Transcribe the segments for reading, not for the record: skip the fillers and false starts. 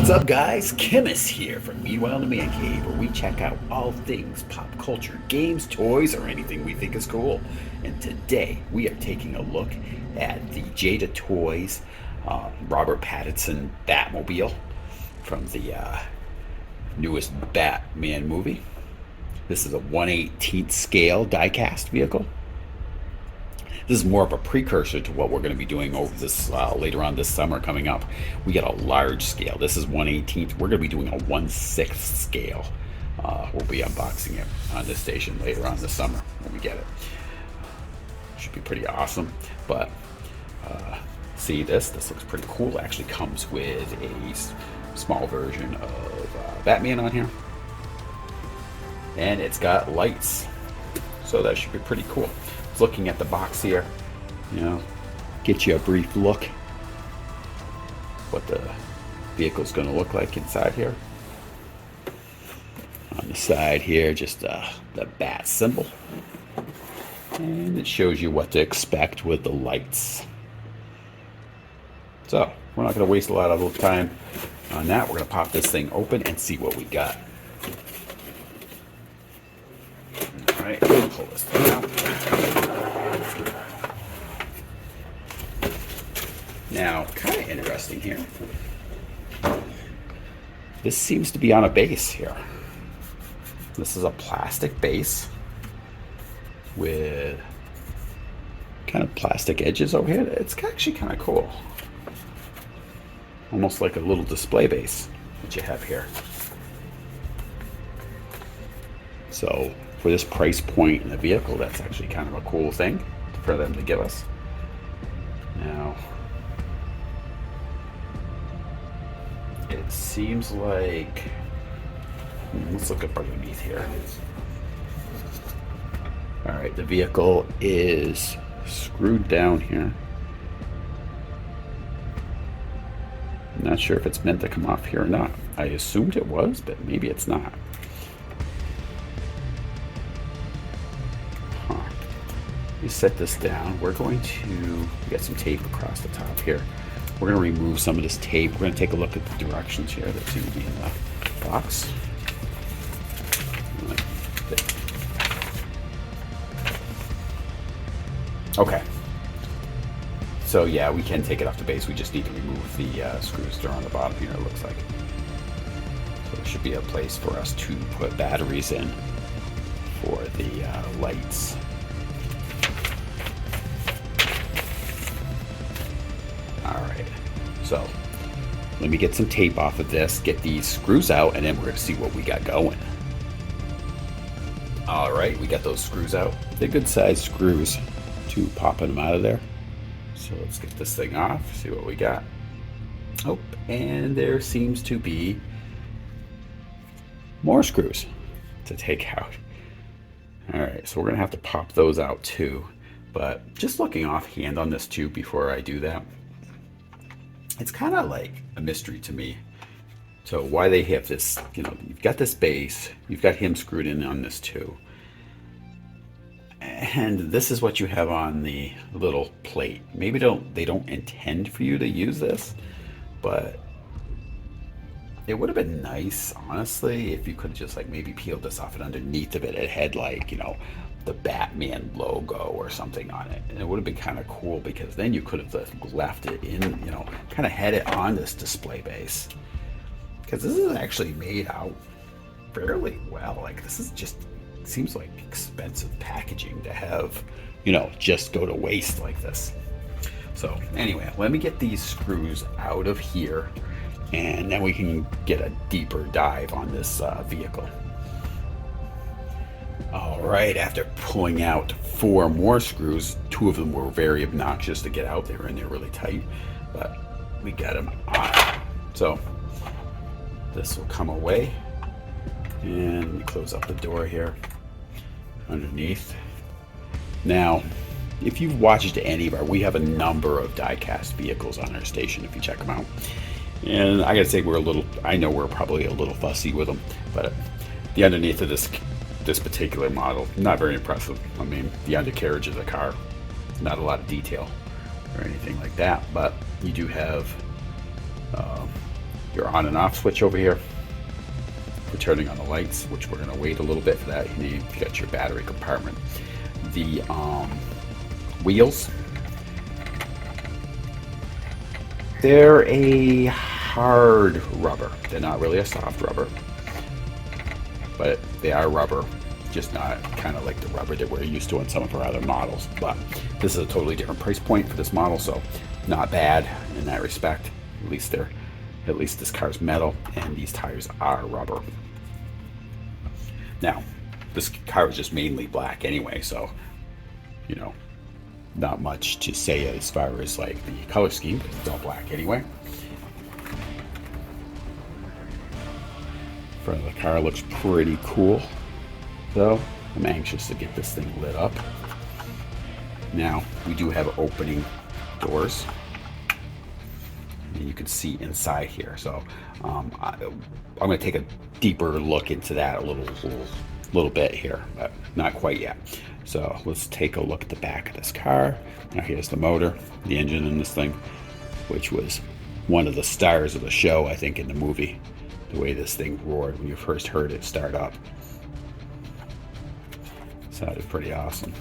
What's up, guys? Chemist here from Meanwhile in the Man Cave, where we check out all things pop culture, games, toys, or anything we think is cool. And today we are taking a look at the Jada Toys Robert Pattinson Batmobile from the newest Batman movie. This is a 1/18th scale diecast vehicle. This is more of a precursor to what we're going to be doing over this later on this summer coming up. We got a large scale. This is 1/18th. We're going to be doing a 1/6th scale. We'll be unboxing it on this station later on this summer when we get it. Should be pretty awesome. But see this? This looks pretty cool. It actually comes with a small version of Batman on here. And it's got lights. So that should be pretty cool. Looking at the box here, get you a brief look what the vehicle's going to look like inside here. On the side here, just the bat symbol, and it shows you what to expect with the lights. So we're not going to waste a lot of time on that. We're going to pop this thing open and see what we got. All right, pull this thing out. Now, kind of interesting here. This seems to be on a base here. This is a plastic base with kind of plastic edges over here. It's actually kind of cool. Almost like a little display base that you have here. So for this price point in the vehicle, that's actually kind of a cool thing for them to give us. Now, it seems like, let's look up underneath here. All right, the vehicle is screwed down here. I'm not sure if it's meant to come off here or not. I assumed it was, but maybe it's not. You set this down. We're going to get some tape across the top here. We're going to remove some of this tape. We're going to take a look at the directions here that seem to be in the box. Okay. So yeah, we can take it off the base. We just need to remove the screws that are on the bottom here, it looks like. So there should be a place for us to put batteries in for the lights. Alright, so let me get some tape off of this, get these screws out, and then we're going to see what we got going. Alright, we got those screws out. They're good sized screws to popping them out of there. So let's get this thing off, see what we got. Oh, and there seems to be more screws to take out. Alright, so we're going to have to pop those out too. But just looking offhand on this tube before I do that, it's kind of like a mystery to me. So why they have this, you've got this base, you've got him screwed in on this too. And this is what you have on the little plate. Maybe they don't intend for you to use this, but it would have been nice, honestly, if you could just like maybe peel this off, and underneath of it, it had like, the Batman logo or something on it, and it would have been kind of cool, because then you could have left it in, kind of had it on this display base, because this is actually made out fairly well. Like, this is just seems like expensive packaging to have, just go to waste like this. So anyway, let me get these screws out of here, and then we can get a deeper dive on this vehicle. All right, after pulling out 4 more screws, 2 of them were very obnoxious to get out there, and they're really tight, but we got them on. So this will come away, and we close up the door here underneath. Now, if you've watched any of our, we have a number of diecast vehicles on our station if you check them out. And I gotta say, I know we're probably a little fussy with them, but the underneath of this particular model, not very impressive. I mean, the undercarriage of the car, not a lot of detail or anything like that, but you do have your on and off switch over here for turning on the lights, which we're going to wait a little bit for that. You got your battery compartment. The wheels, they're a hard rubber. They're not really a soft rubber, but they are rubber, just not kind of like the rubber that we're used to on some of our other models. But this is a totally different price point for this model, so not bad in that respect. At least this car's metal and these tires are rubber. Now, this car is just mainly black anyway, so you know, not much to say as far as like the color scheme, but it's all black anyway. Front of the car looks pretty cool, though. I'm anxious to get this thing lit up. Now, we do have opening doors, and you can see inside here. So I'm going to take a deeper look into that a little bit here, but not quite yet. So let's take a look at the back of this car. Now here's the motor, the engine in this thing, which was one of the stars of the show, I think, in the movie. The way this thing roared when you first heard it start up. Sounded pretty awesome.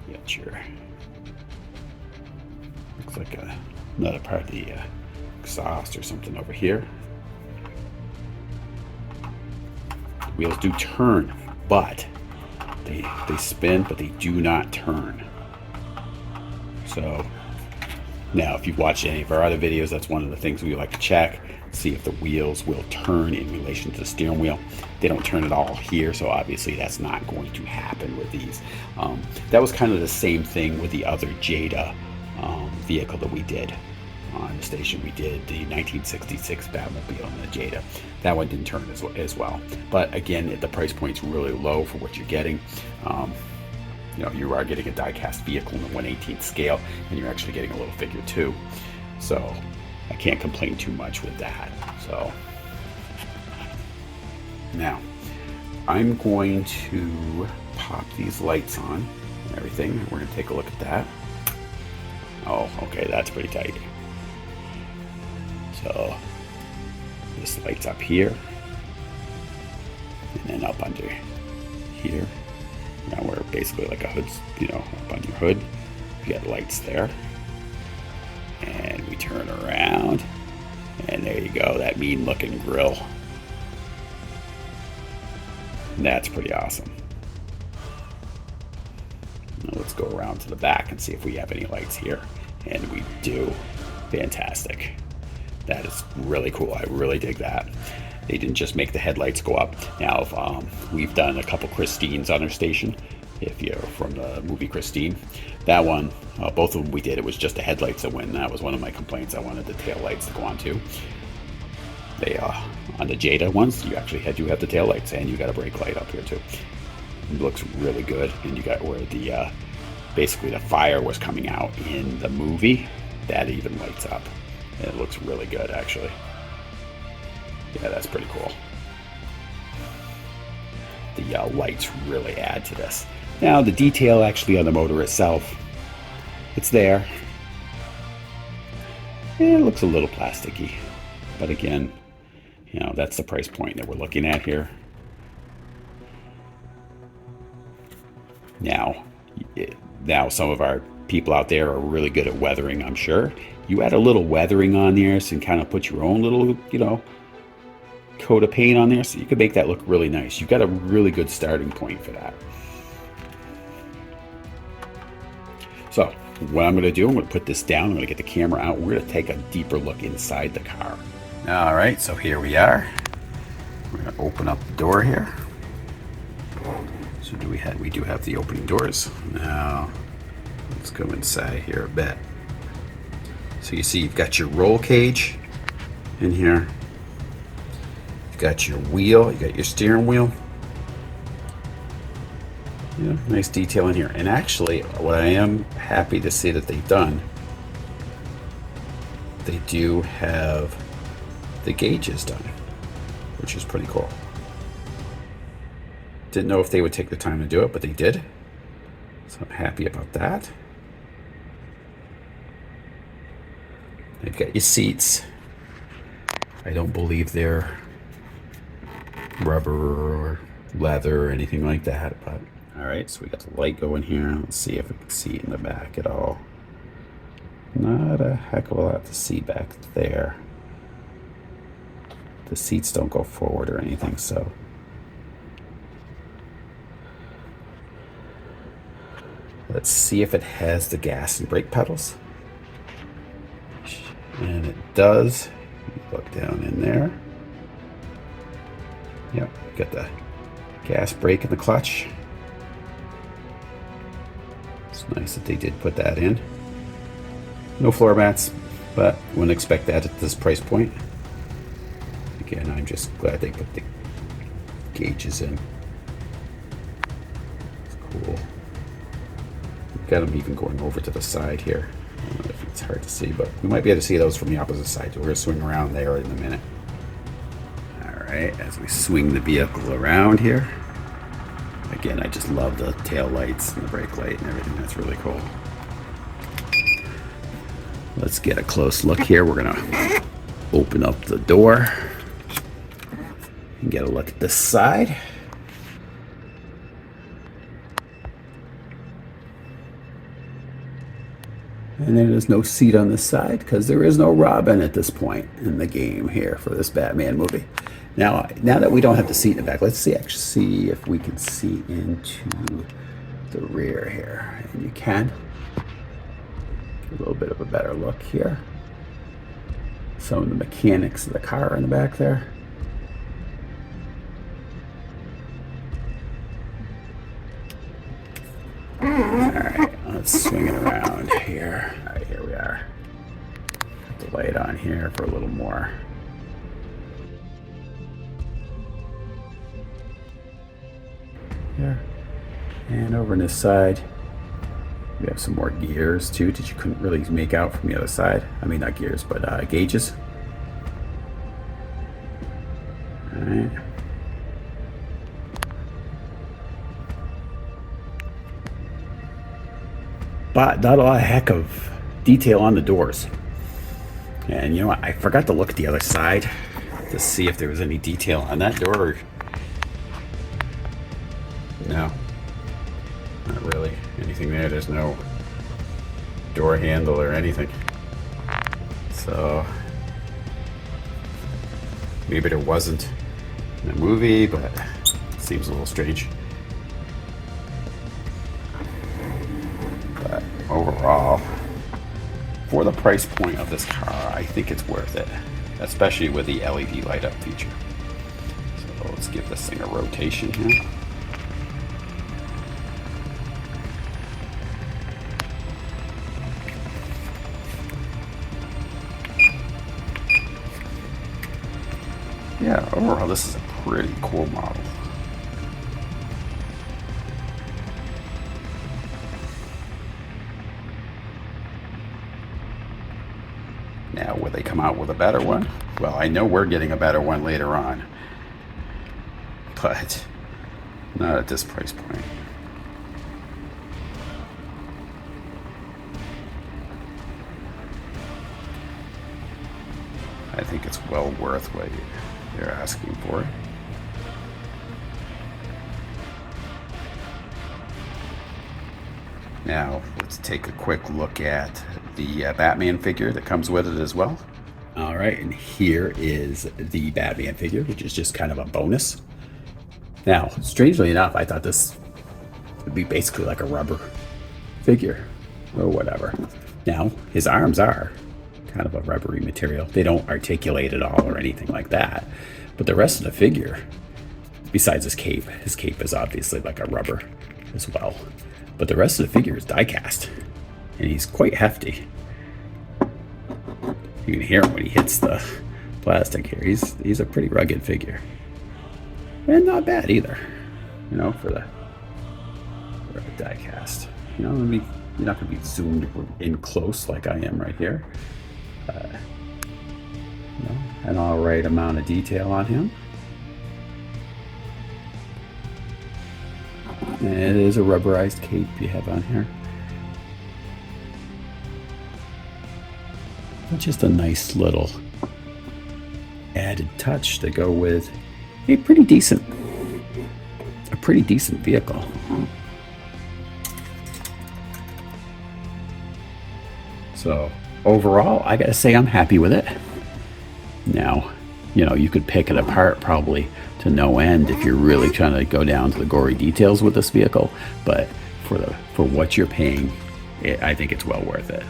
Get your, looks like another part of the exhaust or something over here. The wheels do turn, but they spin, but they do not turn. So now, if you've watched any of our other videos, that's one of the things we like to check. See if the wheels will turn in relation to the steering wheel. They don't turn at all here, so obviously that's not going to happen with these. That was kind of the same thing with the other Jada vehicle that we did on the station. We did the 1966 Batmobile on the Jada. That one didn't turn as well. But again, the price point's really low for what you're getting. You know, you are getting a die-cast vehicle in the 1/18 scale, and you're actually getting a little figure too. So I can't complain too much with that. So now I'm going to pop these lights on and everything. We're going to take a look at that. Oh, okay, that's pretty tight. So this light's up here, and then up under here. Now we're basically like a hood, you know, up on your hood. You got lights there. And we turn around, and there you go, that mean looking grill. And that's pretty awesome. Now let's go around to the back and see if we have any lights here. And we do. Fantastic. That is really cool. I really dig that. They didn't just make the headlights go up. Now, we've done a couple Christines on our station. If you're from the movie Christine, that one, both of them we did, it was just the headlights that went. That was one of my complaints. I wanted the tail lights to go on too. They on the Jada ones, you actually do have the tail lights, and you got a brake light up here too. It looks really good. And you got where the basically the fire was coming out in the movie. That even lights up. And it looks really good, actually. Yeah, that's pretty cool. The lights really add to this. Now, the detail actually on the motor itself, it's there. It looks a little plasticky, but again, you know, that's the price point that we're looking at here. Now some of our people out there are really good at weathering, I'm sure. You add a little weathering on there and kind of put your own little, you know, coat of paint on there, so you can make that look really nice. You've got a really good starting point for that. So what I'm going to do, I'm going to put this down, I'm going to get the camera out, we're going to take a deeper look inside the car. All right, so here we are. We're going to open up the door here. So we do have the opening doors. Now let's go inside here a bit. So you see you've got your roll cage in here. You've got your wheel, you got your steering wheel. Yeah, nice detail in here. And actually, what I am happy to see that they've done, they do have the gauges done, which is pretty cool. Didn't know if they would take the time to do it, but they did. So I'm happy about that. You've got your seats. I don't believe they're rubber or leather or anything like that, but all right, so we got the light going here. Let's see if we can see in the back at all. Not a heck of a lot to see back there. The seats don't go forward or anything, so let's see if it has the gas and brake pedals. And it does. Look down in there. Yep, got the gas, brake, and the clutch. It's nice that they did put that in. No floor mats, but wouldn't expect that at this price point. Again, I'm just glad they put the gauges in. It's cool. We've got them even going over to the side here. I don't know if it's hard to see, but we might be able to see those from the opposite side. So we're going to swing around there in a minute. All right, as we swing the vehicle around here. Again, I just love the tail lights and the brake light and everything. That's really cool. Let's get a close look here. We're going to open up the door and get a look at this side. And then there's no seat on this side because there is no Robin at this point in the game here for this Batman movie. Now that we don't have the seat in the back, let's actually see if we can see into the rear here. And you can. Get a little bit of a better look here. Some of the mechanics of the car in the back there. Alright, let's swing it around here. Alright, here we are. Put the light on here for a little more. Here. And over on this side, we have some more gears too that you couldn't really make out from the other side. I mean, not gears, but gauges. Alright. But not a heck of detail on the doors. And you know what? I forgot to look at the other side to see if there was any detail on that door. No. Not really anything there. There's no door handle or anything. So maybe there wasn't in the movie, but it seems a little strange. But overall, for the price point of this car, I think it's worth it, especially with the LED light up feature. So let's give this thing a rotation here. Yeah, overall, this is a pretty cool model. Now, will they come out with a better one? Well, I know we're getting a better one later on, but not at this price point. I think it's well worth what they're asking for. Now, let's take a quick look at the Batman figure that comes with it as well. All right, and here is the Batman figure, which is just kind of a bonus. Now, strangely enough, I thought this would be basically like a rubber figure or whatever. Now, his arms are kind of a rubbery material. They don't articulate at all or anything like that. But the rest of the figure, besides his cape is obviously like a rubber as well. But the rest of the figure is die-cast, and he's quite hefty. You can hear him when he hits the plastic here. He's a pretty rugged figure, and not bad either. You know, for a die-cast. You know, I mean, you're not going to be zoomed in close like I am right here. You know, an all right amount of detail on him. And it is a rubberized cape you have on here. But just a nice little added touch to go with a pretty decent vehicle. So overall, I gotta say I'm happy with it. Now, you know, you could pick it apart probably to no end if you're really trying to go down to the gory details with this vehicle, but for what you're paying, I think it's well worth it.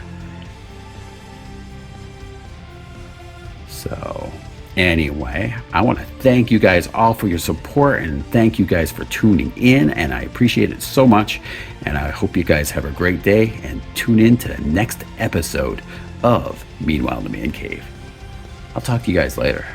So anyway, I want to thank you guys all for your support, and thank you guys for tuning in, and I appreciate it so much, and I hope you guys have a great day and tune in to the next episode of Meanwhile in the Man Cave. I'll talk to you guys later.